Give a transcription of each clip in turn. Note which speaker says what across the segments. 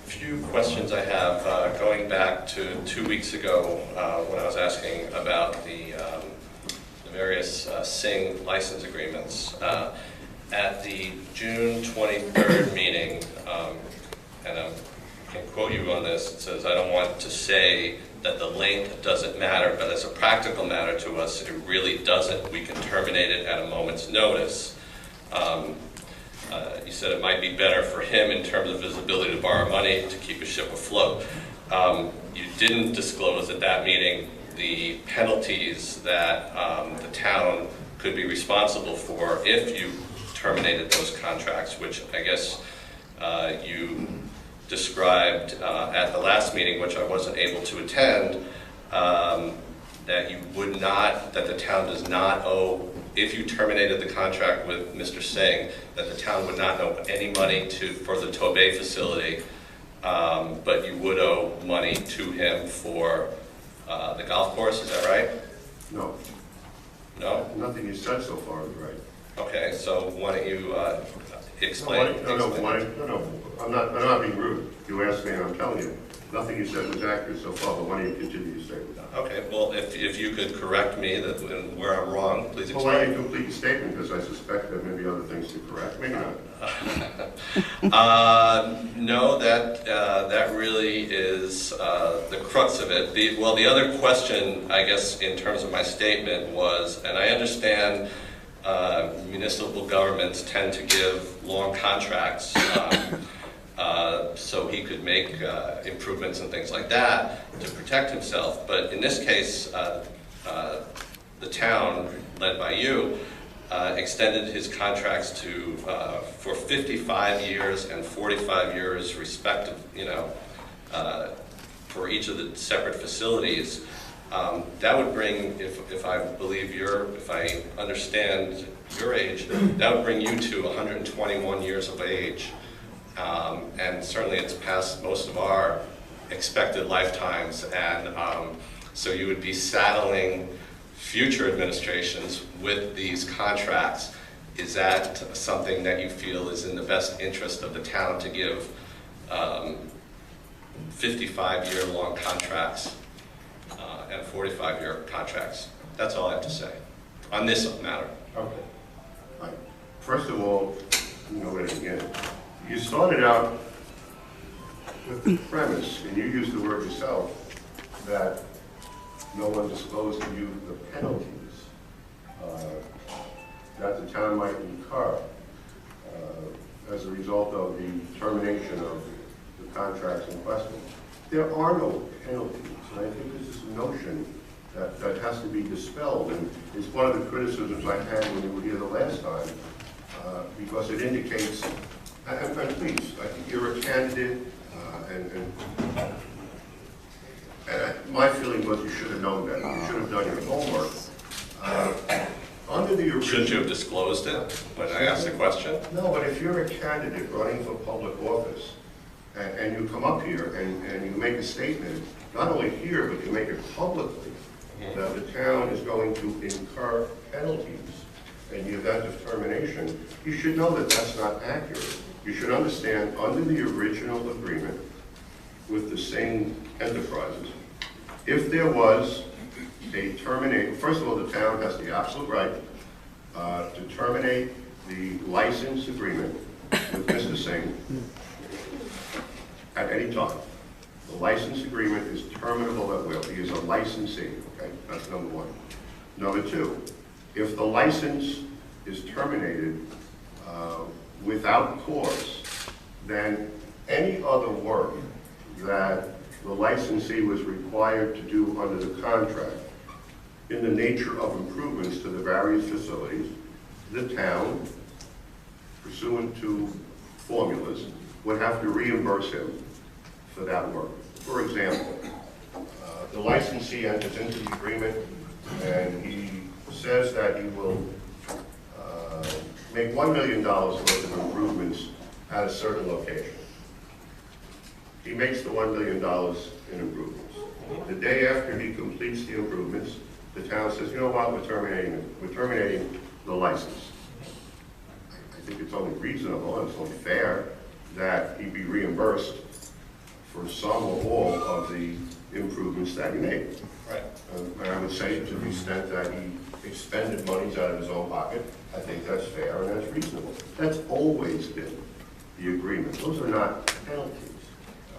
Speaker 1: few questions I have going back to 2 weeks ago when I was asking about the various Sing license agreements. At the June 23rd meeting, and I can quote you on this, it says, "I don't want to say that the length doesn't matter, but as a practical matter to us, it really doesn't. We can terminate it at a moment's notice." You said it might be better for him in terms of his ability to borrow money to keep his ship afloat. You didn't disclose at that meeting the penalties that the town could be responsible for if you terminated those contracts, which I guess you described at the last meeting, which I wasn't able to attend, that you would not, that the town does not owe, if you terminated the contract with Mr. Singh, that the town would not owe any money for the Tobay facility, but you would owe money to him for the golf course, is that right?
Speaker 2: No.
Speaker 1: No?
Speaker 2: Nothing you said so far is right.
Speaker 1: Okay, so why don't you explain?
Speaker 2: No, I'm not being rude. You asked me and I'm telling you. Nothing you said was accurate so far, but why don't you continue to say it?
Speaker 1: Okay, well, if you could correct me that where I'm wrong, please explain.
Speaker 2: Well, why don't you complete your statement, because I suspect there may be other things to correct. Maybe not.
Speaker 1: No, that really is the crux of it. The other question, I guess, in terms of my statement was, and I understand municipal governments tend to give long contracts so he could make improvements and things like that to protect himself. But in this case, the town, led by you, extended his contracts to for 55 years and 45 years respective, for each of the separate facilities. That would bring, if I understand your age, that would bring you to 121 years of age. And certainly it's past most of our expected lifetimes, and so you would be saddling future administrations with these contracts. Is that something that you feel is in the best interest of the town to give 55-year long contracts and 45-year contracts? That's all I have to say on this matter.
Speaker 2: Okay. Right. First of all, where to begin? You started out with the premise, and you used the word yourself, that no one disclosed to you the penalties that the town might incur as a result of the termination of the contracts in question. There are no penalties, and I think this is a notion that has to be dispelled, and it's one of the criticisms I had when you were here the last time, because it indicates, and please, I think you're a candidate, and my feeling was you should have known that. You should have done your homework. Under the original,
Speaker 1: shouldn't you have disclosed it when I asked the question?
Speaker 2: No, but if you're a candidate running for public office, and you come up here and you make a statement, not only here, but you make it publicly, that the town is going to incur penalties in the event of termination, you should know that that's not accurate. You should understand, under the original agreement with the Sing Enterprises, if there was a terminate, first of all, the town has the absolute right to terminate the license agreement with Mr. Singh at any time. The license agreement is terminable at will. He is a licensee, okay? That's number one. Number two, if the license is terminated without cause, then any other work that the licensee was required to do under the contract in the nature of improvements to the various facilities, the town, pursuant to formulas, would have to reimburse him for that work. For example, the licensee enters into the agreement and he says that he will make $1 million worth of improvements at a certain location. He makes the $1 million in improvements. The day after he completes the improvements, the town says, you know what, we're terminating the license. I think it's only reasonable and it's only fair that he be reimbursed for some or all of the improvements that he made.
Speaker 1: Right.
Speaker 2: And I would say to the extent that he expended monies out of his own pocket, I think that's fair and that's reasonable. That's always been the agreement. Those are not penalties.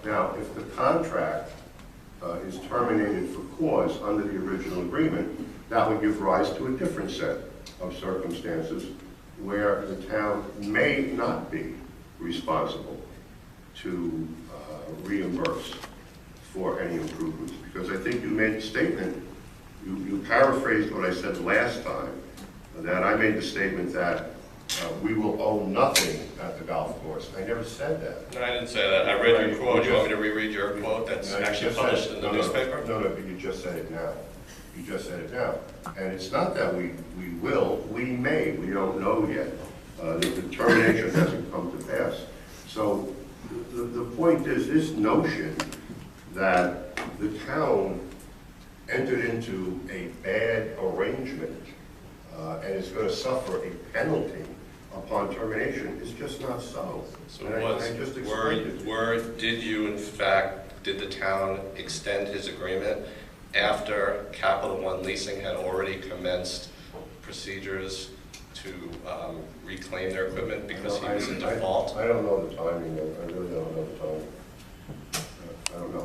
Speaker 2: Now, if the contract is terminated for cause under the original agreement, that would give rise to a different set of circumstances where the town may not be responsible to reimburse for any improvements. Because I think you made the statement, you paraphrased what I said last time, that I made the statement that we will owe nothing at the golf course. I never said that.
Speaker 1: No, I didn't say that. I read your quote. You want me to reread your quote that's actually published in the newspaper?
Speaker 2: No, but you just said it now. You just said it now. And it's not that we will, we may, we don't know yet. The determination hasn't come to pass. So the point is this notion that the town entered into a bad arrangement and is going to suffer a penalty upon termination is just not so.
Speaker 1: So did you, in fact, did the town extend his agreement after Capital One Leasing had already commenced procedures to reclaim their equipment because he was in default?
Speaker 2: I don't know the timing. I really don't know the timing.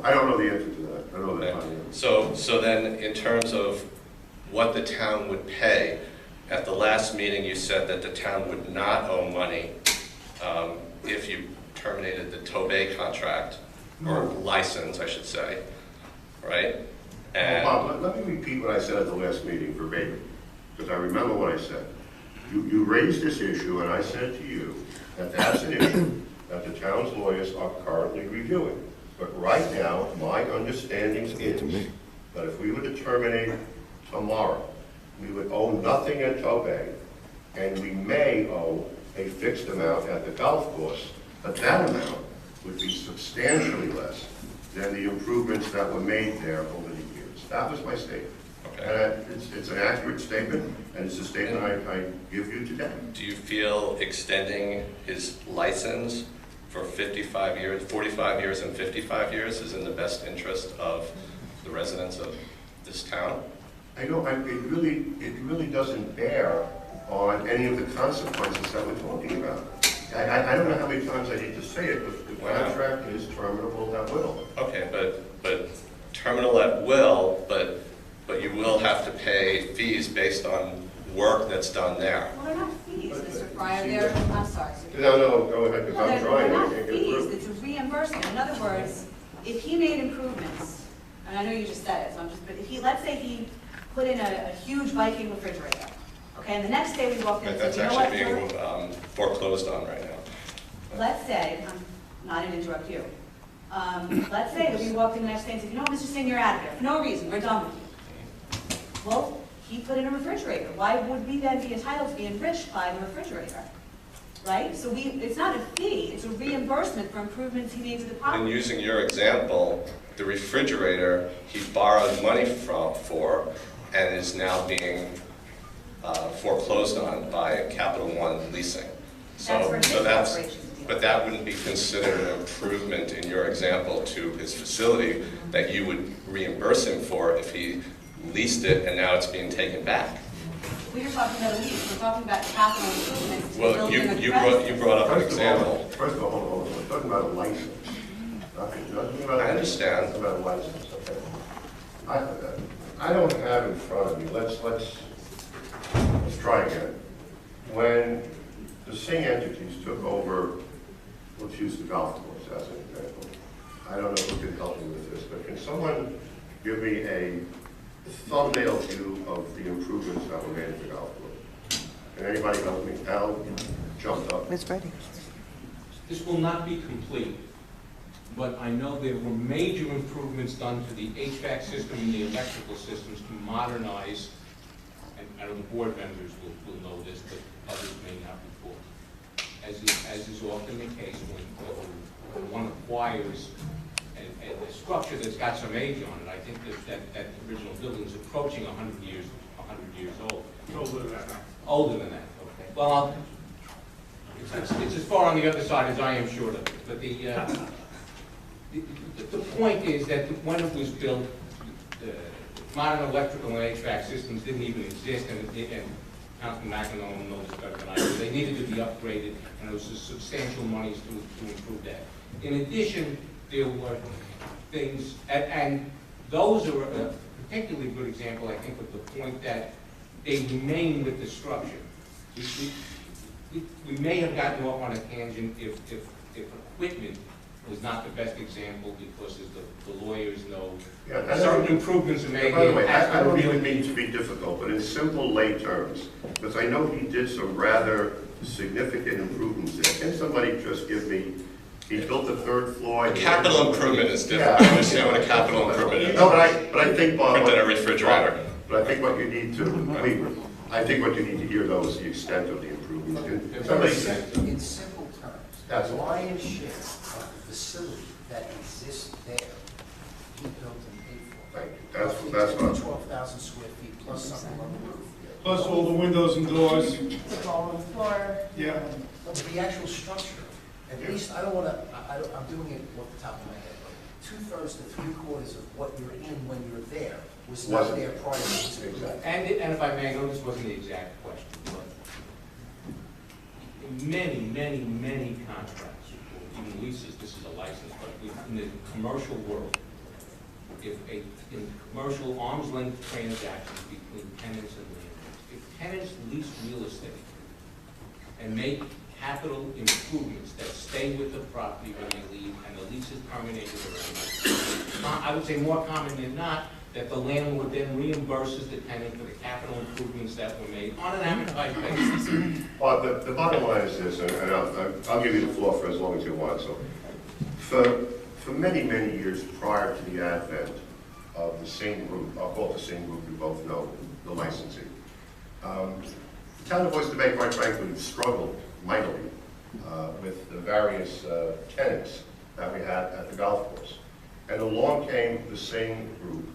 Speaker 2: I don't know the answer to that. I don't know the timing.
Speaker 1: So then, in terms of what the town would pay, at the last meeting you said that the town would not owe money if you terminated the Tobey contract, or license, I should say, right? And
Speaker 2: Bob, let me repeat what I said at the last meeting verbatim, because I remember what I said. You raised this issue, and I said to you that that's an issue that the town's lawyers are currently reviewing. But right now, my understanding is that if we were to terminate tomorrow, we would owe nothing at Tobey, and we may owe a fixed amount at the golf course, but that amount would be substantially less than the improvements that were made there over the years. That was my statement.
Speaker 1: okay.
Speaker 2: And it's an accurate statement, and it's a statement I give you today.
Speaker 1: Do you feel extending his license for 55 years, 45 years and 55 years is in the best interest of the residents of this town?
Speaker 2: It really doesn't bear on any of the consequences that we're talking about. I don't know how many times I need to say it, but the contract is terminable at will.
Speaker 1: Okay, but terminal at will, but you will have to pay fees based on work that's done there.
Speaker 3: Well, they're not fees, Mr. Freier, I'm sorry.
Speaker 2: No, go ahead, because
Speaker 3: No,
Speaker 2: I'm trying.
Speaker 3: they're not fees, it's a reimbursement. In other words, if he made improvements, and I know you just said it, so I'm just, but if he, let's say he put in a huge Viking refrigerator, okay, and the next day we walked in and said,
Speaker 1: That's
Speaker 3: you know what,
Speaker 1: actually being foreclosed on right now.
Speaker 3: let's say, I'm not going to interrupt you. Let's say that we walked in the next day and said, you know what, Mr. Singh, you're out of here. For no reason, we're done with you. Well, he put in a refrigerator. Why would we then be entitled to be enriched by the refrigerator? Right? So it's not a fee, it's a reimbursement for improvements he made to the
Speaker 1: And
Speaker 3: property.
Speaker 1: using your example, the refrigerator he borrowed money for and is now being foreclosed on by Capital One Leasing.
Speaker 3: That's for his corporation.
Speaker 1: But that wouldn't be considered an improvement in your example to his facility that you would reimburse him for if he leased it and now it's being taken back.
Speaker 3: We were talking about a lease, we're talking about capital improvements. to
Speaker 1: Well,
Speaker 3: build in a
Speaker 1: you
Speaker 3: credit.
Speaker 1: brought up an example.
Speaker 2: First of all, hold on. We're talking about a license.
Speaker 1: I understand.
Speaker 2: Talking about a license, okay. I don't have in front of me, let's try again. When the Singh entities took over, let's use the golf course as an example. I don't know who can help me with this, but can someone give me a thumbnail view of the improvements that were made at the golf course? Can anybody help me? Al jumped up.
Speaker 4: It's ready.
Speaker 5: This will not be complete, but I know there were major improvements done to the HVAC system and the electrical systems to modernize, and I know the board members will know this, but others may not before. As is often the case when one acquires a structure that's got some age on it. I think that original building is approaching 100 years old.
Speaker 6: Older than that.
Speaker 5: Older than that, okay. Well, it's as far on the other side as I am sure of it. But the The point is that when it was built, modern electrical and HVAC systems didn't even exist, and Councilman McEnroe knows this better than I do. They needed to be upgraded, and there was substantial monies to improve that. In addition, there were things, and those are a particularly good example, I think, of the point that they remain with the structure. We may have gotten off on a tangent if equipment was not the best example, because as the lawyers know, certain improvements are made.
Speaker 2: By the way, I don't even mean to be difficult, but in simple lay terms, because I know he did some rather significant improvements there. Can somebody just give me, he built the third floor.
Speaker 1: Capital improvement is different. I understand what a capital improvement is.
Speaker 2: No, but I think, Bob.
Speaker 1: Printed a refrigerator.
Speaker 2: But I think what you need to, I think what you need to hear, though, is the extent of the improvement.
Speaker 4: In simple terms,
Speaker 2: That's
Speaker 4: the
Speaker 2: all.
Speaker 4: lion's share of the facility that exists there, he built and paid for.
Speaker 2: Thank you. That's what.
Speaker 4: 12,000 square feet plus something on the roof.
Speaker 6: Plus all the windows and doors.
Speaker 7: It's all on the floor.
Speaker 6: Yeah.
Speaker 4: But the actual structure, at least, I don't want to, I'm doing it off the top of my head, but 2/3 to 3/4 of what you're in when you're there was not
Speaker 2: Wasn't.
Speaker 4: there prior to this.
Speaker 2: Exactly.
Speaker 5: And if I may, I know this wasn't the exact question, but in many contracts, or even leases, this is a license, but in the commercial world, in commercial arm's length transactions between tenants and landlords, if tenants lease real estate and make capital improvements that stay with the property when they leave, and the lease is terminated around, I would say more common than not, that the landlord then reimburses the tenant for the capital improvements that were made on an amortized basis.
Speaker 2: Well, the bottom line is this, and I'll give you the floor for as long as you want. So, for many years prior to the advent of the same group, I'll call it the same group you both know, the licensing, the town of Oyster Bay, quite frankly, struggled mightily with the various tenants that we had at the golf course. And along came the same group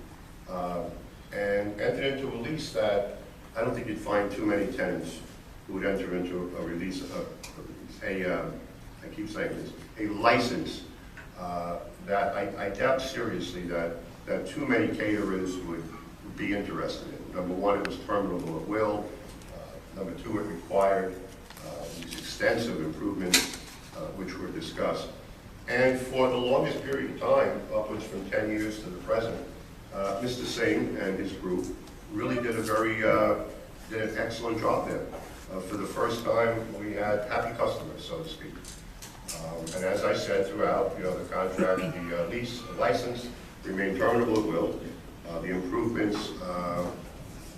Speaker 2: and entered into a lease that I don't think you'd find too many tenants who would enter into a release, I keep saying this, a license that I doubt seriously that too many caterers would be interested in. Number one, it was terminable at will. Number two, it required these extensive improvements which were discussed. And for the longest period of time, upwards from 10 years to the present, Mr. Singh and his group really did did an excellent job there. For the first time, we had happy customers, so to speak. And as I said throughout, the contract, the lease, the license remained terminable at will. The improvements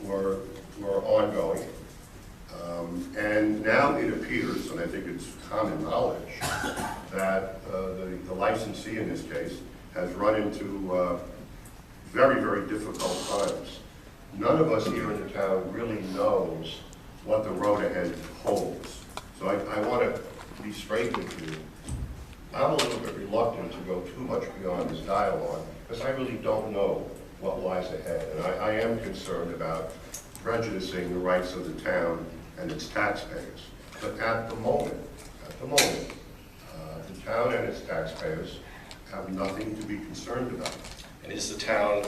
Speaker 2: were ongoing. And now it appears, and I think it's common knowledge, that the licensee in this case has run into very difficult times. None of us here in the town really knows what the road ahead holds. So I want to be straight with you. I'm a little bit reluctant to go too much beyond this dialogue because I really don't know what lies ahead. And I am concerned about prejudicing the rights of the town and its taxpayers. But at the moment, the town and its taxpayers have nothing to be concerned about.
Speaker 1: And is the town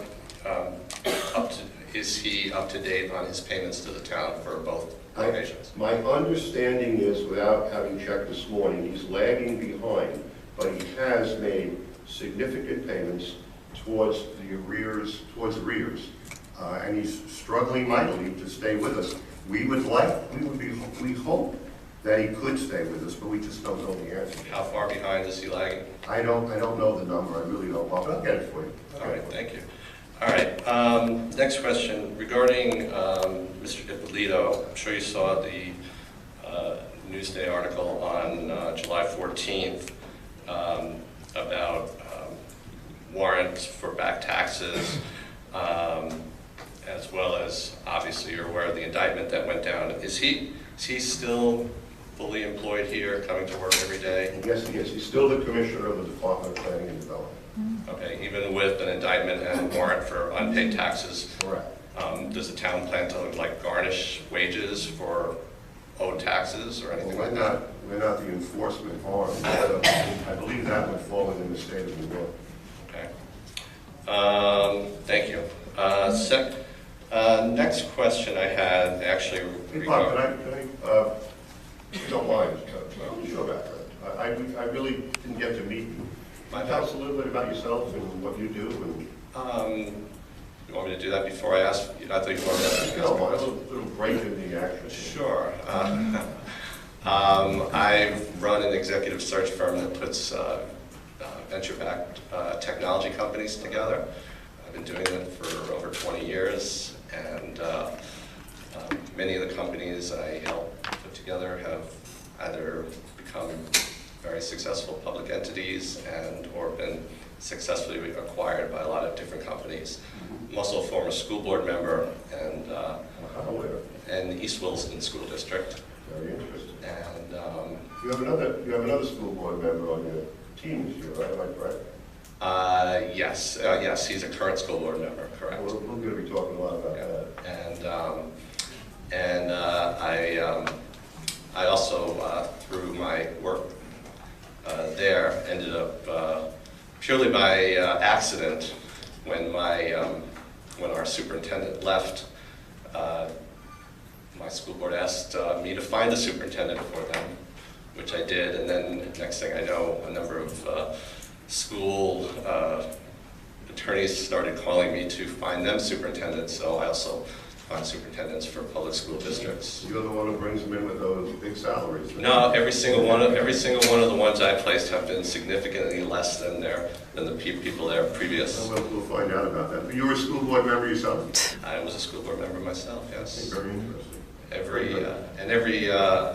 Speaker 1: is he up to date on his payments to the town for both locations?
Speaker 2: My understanding is, without having checked this morning, he's lagging behind, but he has made significant payments towards the arrears, and he's struggling mightily to stay with us. We hope that he could stay with us, but we just don't know the answer.
Speaker 1: How far behind is he lagging?
Speaker 2: I don't know the number. I really don't, but I'll get it for you.
Speaker 1: All right, thank you. All right, next question regarding Mr. Ippolito. I'm sure you saw the Newsday article on July 14th about warrants for back taxes, as well as, obviously, you're aware of the indictment that went down. Is he still fully employed here, coming to work every day?
Speaker 2: Yes, he is. He's still the commissioner of the Department of Planning and Development.
Speaker 1: Okay, even with an indictment and a warrant for unpaid taxes?
Speaker 2: Correct.
Speaker 1: Does the town plan to garnish wages for owed taxes or anything like that?
Speaker 2: We're not the enforcement arm. I believe that would fall within the state of New York.
Speaker 1: Thank you. Next question I had actually.
Speaker 2: Hey, Bob, if you don't mind, I'm sure about that. I really didn't get to meet you. Tell us a little bit about yourself and what you do.
Speaker 1: You want me to do that before I ask? I thought you wanted to ask.
Speaker 2: No, a little break in the action.
Speaker 1: Sure. I run an executive search firm that puts venture-backed technology companies together. I've been doing it for over 20 years, and many of the companies I help put together have either become very successful public entities and or been successfully acquired by a lot of different companies. I'm also a former school board member and in East Williston School District.
Speaker 2: Very interesting.
Speaker 1: And
Speaker 2: you have another school board member on your team this year, right? Am I correct?
Speaker 1: Yes, he's a current school board member, correct.
Speaker 2: We're going to be talking a lot about that.
Speaker 1: And I also, through my work there, ended up purely by accident when our superintendent left. My school board asked me to find a superintendent for them, which I did, and then next thing I know, a number of school attorneys started calling me to find them superintendents, so I also find superintendents for public school districts.
Speaker 2: You're the one who brings them in with those big salaries. Right?
Speaker 1: No, every single one of the ones I placed have been significantly less than the people there previous.
Speaker 2: Well, we'll find out about that. But you were a school board member yourself?
Speaker 1: I was a school board member myself, yes.
Speaker 2: Very interesting.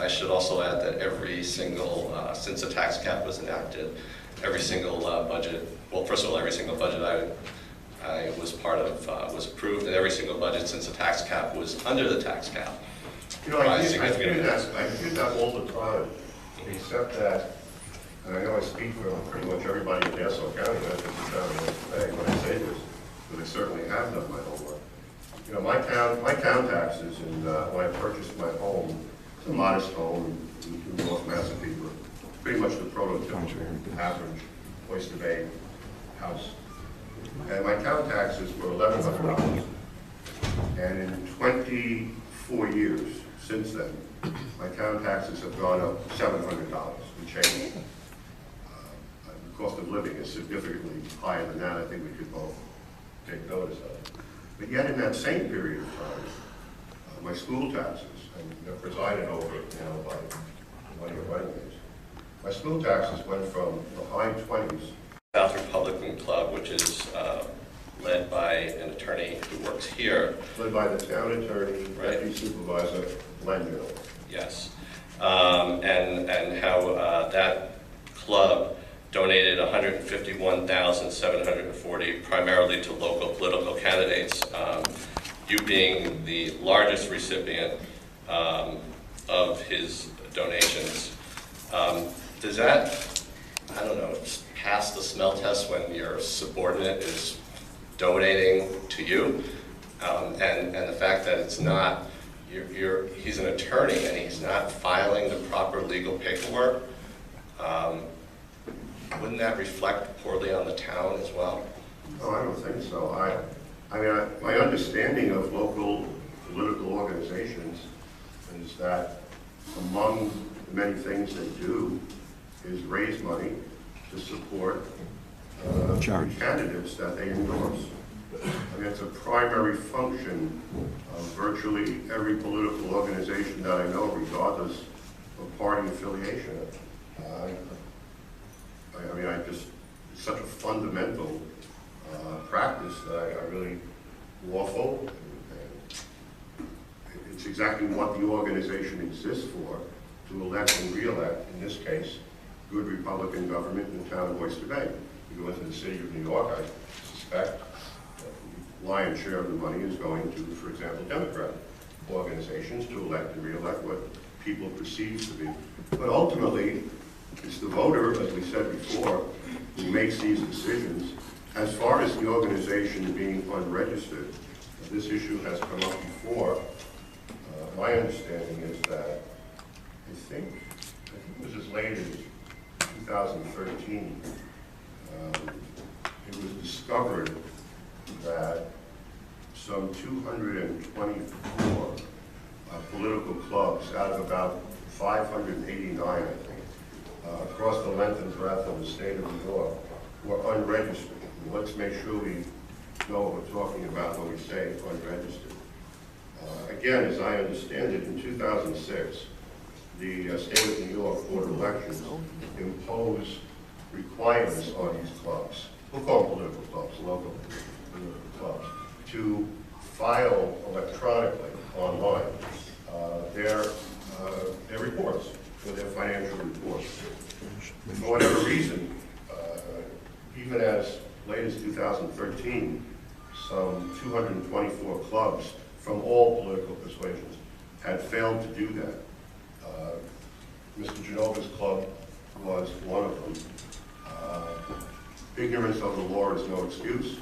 Speaker 1: I should also add that every single, since the tax cap was enacted, every single budget, well, first of all, every single budget I was part of was approved, and every single budget since the tax cap was under the tax cap.
Speaker 2: You know, I hear that all the time, except that, and I know I speak for pretty much everybody in Nassau County, not just the town of Bay, when I say this, but I certainly have done my homework. You know, my town taxes, and when I purchased my home, it's a modest home in North Massapequa, pretty much the prototypical average Oyster Bay house. And my town taxes were $1,100. And in 24 years since then, my town taxes have gone up $700 and change. The cost of living is significantly higher than that. I think we could both take notice of it. But yet in that same period of time, my school taxes, and they're presided over now by one of your running mates, my school taxes went from the high 20s.
Speaker 1: South Republican Club, which is led by an attorney who works here.
Speaker 2: Led by the town attorney,
Speaker 1: Right.
Speaker 2: deputy supervisor, Lendell.
Speaker 1: Yes. And how that club donated $151,740 primarily to local political candidates, you being the largest recipient of his donations. Does that, I don't know, pass the smell test when your subordinate is donating to you? And the fact that it's not, he's an attorney and he's not filing the proper legal paperwork, wouldn't that reflect poorly on the town as well?
Speaker 2: No, I don't think so. I mean, my understanding of local political organizations is that among the many things they do is raise money to support candidates that they endorse. I mean, it's a primary function of virtually every political organization that I know, regardless of party affiliation. I mean, it's such a fundamental practice that I really lawful. It's exactly what the organization exists for, to elect and re-elect, in this case, good Republican government in the town of Oyster Bay. You go into the city of New York, I suspect that the lion's share of the money is going to, for example, Democrat organizations to elect and re-elect what people perceive to be. But ultimately, it's the voter, as we said before, who makes these decisions. As far as the organization being unregistered, this issue has come up before. My understanding is that I think it was as late as 2013. It was discovered that some 224 political clubs out of about 589, I think, across the length and breadth of the state of New York were unregistered. And let's make sure we know what we're talking about when we say unregistered. Again, as I understand it, in 2006, the State of New York Board of Elections imposed requirements on these clubs, we'll call them political clubs, local political clubs, to file electronically online their reports, for their financial reports. For whatever reason, even as late as 2013, some 224 clubs from all political persuasions had failed to do that. Mr. Genova's club was one of them. Ignorance of the law is no excuse.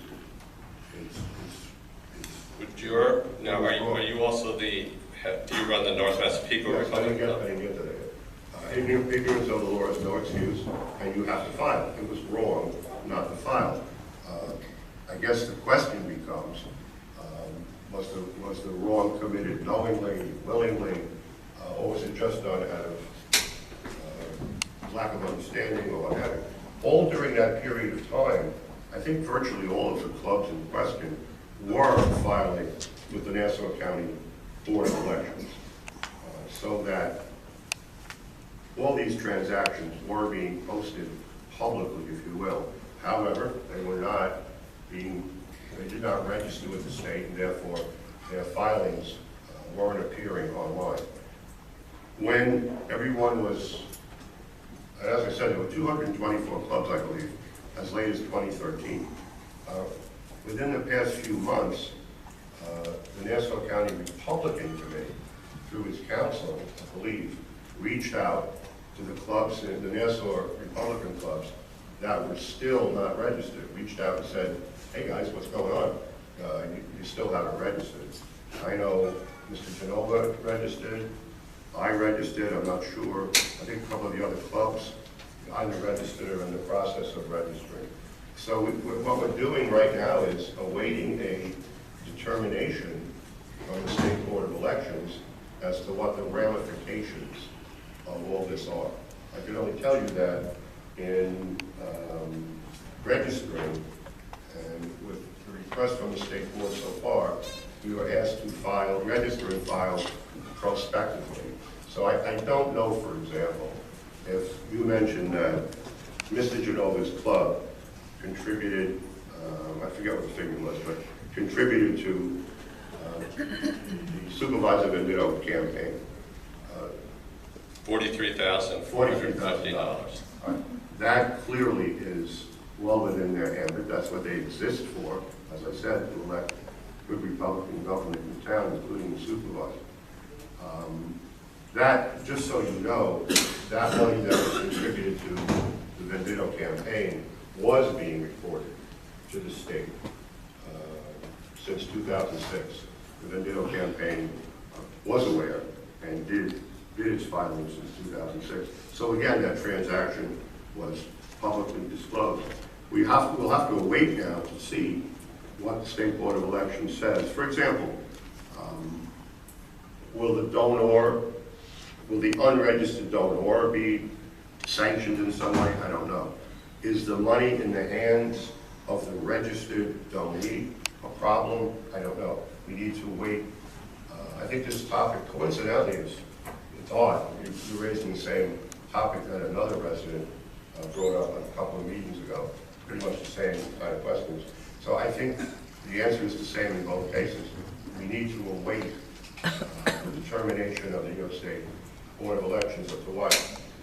Speaker 1: Now, are you also do you run the North Massapequa
Speaker 2: Yes, I
Speaker 1: Republic?
Speaker 2: didn't get to that yet. Ignorance of the law is no excuse, and you have to file. It was wrong not to file. I guess the question becomes, was the wrong committed knowingly, willingly, or was it just done out of lack of understanding or what have you? All during that period of time, I think virtually all of the clubs in question were filing with the Nassau County Board of Elections, so that all these transactions were being posted publicly, if you will. However, they did not register with the state, and therefore their filings weren't appearing online. When everyone was, as I said, there were 224 clubs, I believe, as late as 2013. Within the past few months, the Nassau County Republican Committee, through its council, I believe, reached out to the clubs, the Nassau Republican clubs, that were still not registered, reached out and said, hey guys, what's going on? You still haven't registered. I know Mr. Genova registered, I registered, I'm not sure. I think a couple of the other clubs either registered or in the process of registering. So what we're doing right now is awaiting a determination from the State Board of Elections as to what the ramifications of all this are. I can only tell you that in registering, and with the request from the State Board so far, we were asked to register and file prospectively. So I don't know, for example, if you mentioned that Mr. Genova's club contributed, I forget what the figure was, but contributed to the Supervisor Venditto campaign.
Speaker 1: $43,450.
Speaker 2: That clearly is well within their ambit. That's what they exist for, as I said, to elect good Republican government in the town, including the supervisor. That, just so you know, that money that was contributed to the Venditto campaign was being reported to the state since 2006. The Venditto campaign was aware and did its filings since 2006. So again, that transaction was publicly disclosed. We'll have to wait now to see what the State Board of Elections says. For example, will the unregistered donor be sanctioned in some way? I don't know. Is the money in the hands of the registered donee a problem? I don't know. We need to wait. I think this topic, coincidentally, it's odd. You're raising the same topic that another resident brought up a couple of meetings ago. Pretty much the same kind of questions. So I think the answer is the same in both cases. We need to await the determination of the New York State Board of Elections as to what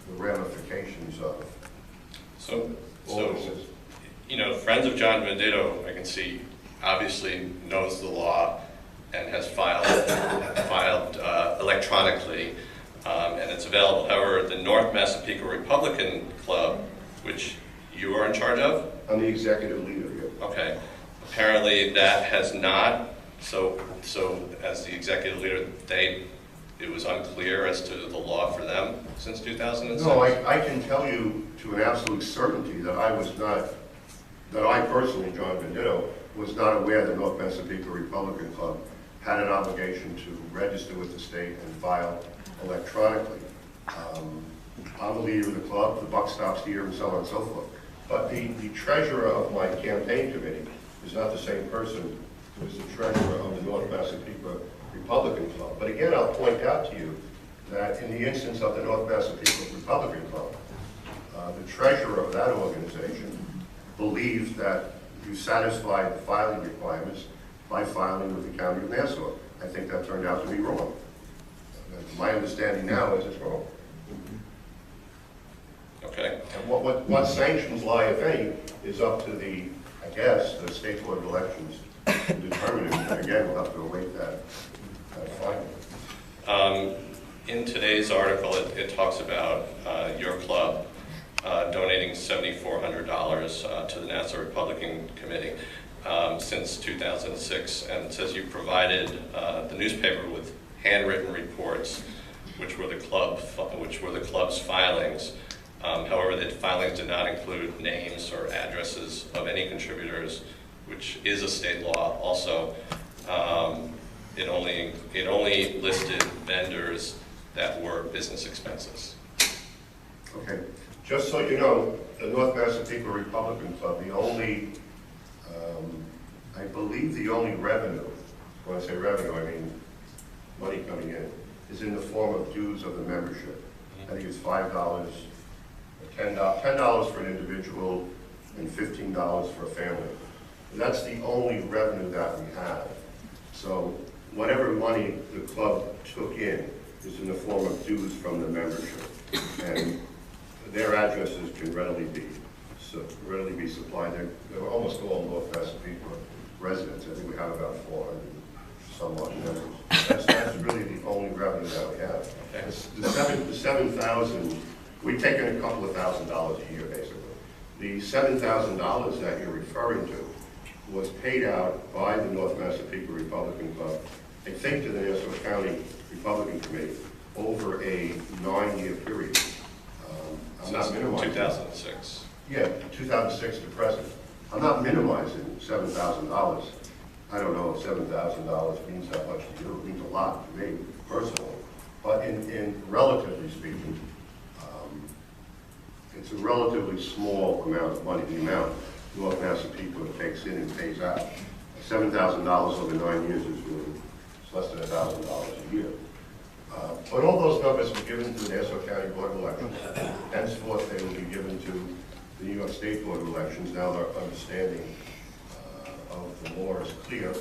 Speaker 2: the ramifications of all this is.
Speaker 1: You know, Friends of John Venditto, I can see, obviously knows the law and has filed electronically, and it's available. However, the North Massapequa Republican Club, which you are in charge of?
Speaker 2: I'm the executive leader here.
Speaker 1: Okay. Apparently that has not, so as the executive leader, it was unclear as to the law for them since 2006?
Speaker 2: No, I can tell you to an absolute certainty that I personally, John Venditto, was not aware the North Massapequa Republican Club had an obligation to register with the state and file electronically. I'm the leader of the club, the buck stops here, and so on and so forth. But the treasurer of my campaign committee is not the same person who is the treasurer of the North Massapequa Republican Club. But again, I'll point out to you that in the instance of the North Massapequa Republican Club, the treasurer of that organization believed that you satisfied the filing requirements by filing with the County of Nassau. I think that turned out to be wrong. My understanding now is it's wrong.
Speaker 1: Okay.
Speaker 2: And what sanctions lie, if any, is up to the, I guess, the State Board of Elections to determine it. And again, we'll have to await that finding.
Speaker 1: In today's article, it talks about your club donating $7,400 to the Nassau Republican Committee since 2006, and it says you provided the newspaper with handwritten reports, which were the club's filings. However, the filings did not include names or addresses of any contributors, which is a state law. Also, it only listed vendors that were business expenses.
Speaker 2: Okay. Just so you know, the North Massapequa Republican Club, the only, I believe the only revenue, when I say revenue, I mean money coming in, is in the form of dues of the membership. I think it's $5, $10 for an individual, and $15 for a family. And that's the only revenue that we have. So whatever money the club took in is in the form of dues from the membership. And their addresses can readily be supplied. They're almost all North Massapequa residents. I think we have about 400 somewhat members. That's really the only revenue that we have. The 7,000, we've taken a couple of $1,000s a year, basically. The $7,000 that you're referring to was paid out by the North Massapequa Republican Club, I think to the Nassau County Republican Committee, over a 9-year period. I'm not minimizing.
Speaker 1: 2006.
Speaker 2: Yeah, 2006 to present. I'm not minimizing $7,000. I don't know if $7,000 means that much to you. It means a lot to me personally. But in relatively speaking, it's a relatively small amount of money, the amount North Massapequa takes in and pays out. $7,000 over 9 years is really less than $1,000 a year. But all those numbers were given to the Nassau County Board of Elections. Henceforth, they will be given to the New York State Board of Elections. Now their understanding of the law is clear,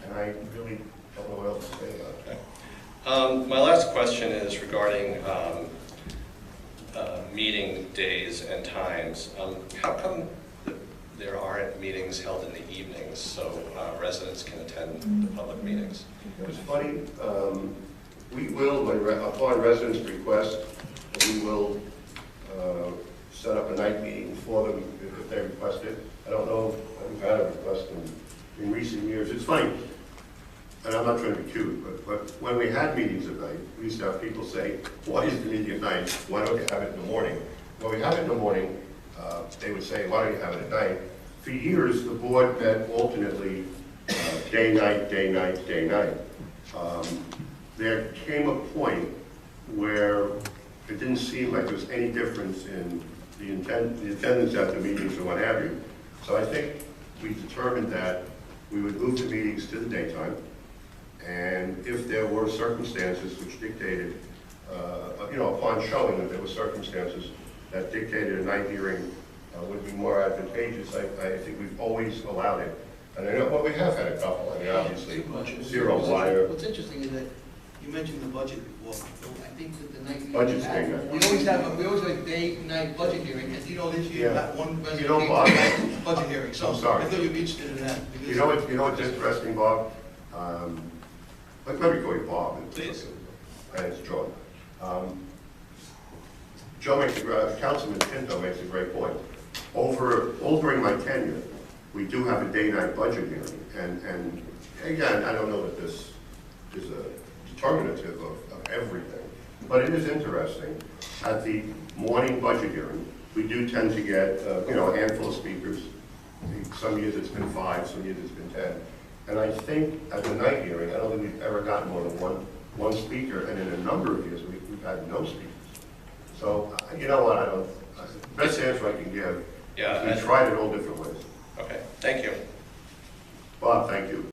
Speaker 2: and I really don't know what else to say about it.
Speaker 1: My last question is regarding meeting days and times. How come there aren't meetings held in the evenings so residents can attend the public meetings?
Speaker 2: It's funny. We will, upon residents' request, we will set up a night meeting for them if they request it. I don't know if we've had a request in recent years. It's funny, and I'm not trying to be cute, but when we had meetings at night, we used to have people say, why is the meeting at night? Why don't you have it in the morning? When we have it in the morning, they would say, why don't you have it at night? For years, the board met alternately day, night, day, night, day, night. There came a point where it didn't seem like there was any difference in the attendance at the meetings or what have you. So I think we determined that we would move the meetings to the daytime, and if there were circumstances which dictated, upon showing that there were circumstances that dictated a night hearing would be more advantageous, I think we've always allowed it. And I know, well, we have had a couple. I mean, obviously, Zero Wire.
Speaker 7: What's interesting is that you mentioned the budget before. I think that the night
Speaker 2: Budget's day night.
Speaker 7: we always have a day-night budget hearing, and this year
Speaker 2: Yeah.
Speaker 7: had one
Speaker 2: You know, Bob,
Speaker 7: night budget hearing. So
Speaker 2: I'm sorry.
Speaker 7: I thought you'd be interested in that.
Speaker 2: You know what's interesting, Bob? Let me call you Bob.
Speaker 1: Please.
Speaker 2: And it's Joe. Councilman Pinto makes a great point. During my tenure, we do have a day-night budget hearing, and again, I don't know that this is a determinative of everything, but it is interesting. At the morning budget hearing, we do tend to get a handful of speakers, Some years it's been 5, some years it's been 10. And I think at the night hearing, I don't think we've ever gotten more than one speaker, and in a number of years, we've had no speakers. So, you know what, best answer I can give,
Speaker 1: Yeah,
Speaker 2: we tried it all different ways.
Speaker 1: Okay, thank you.
Speaker 2: Bob, thank you.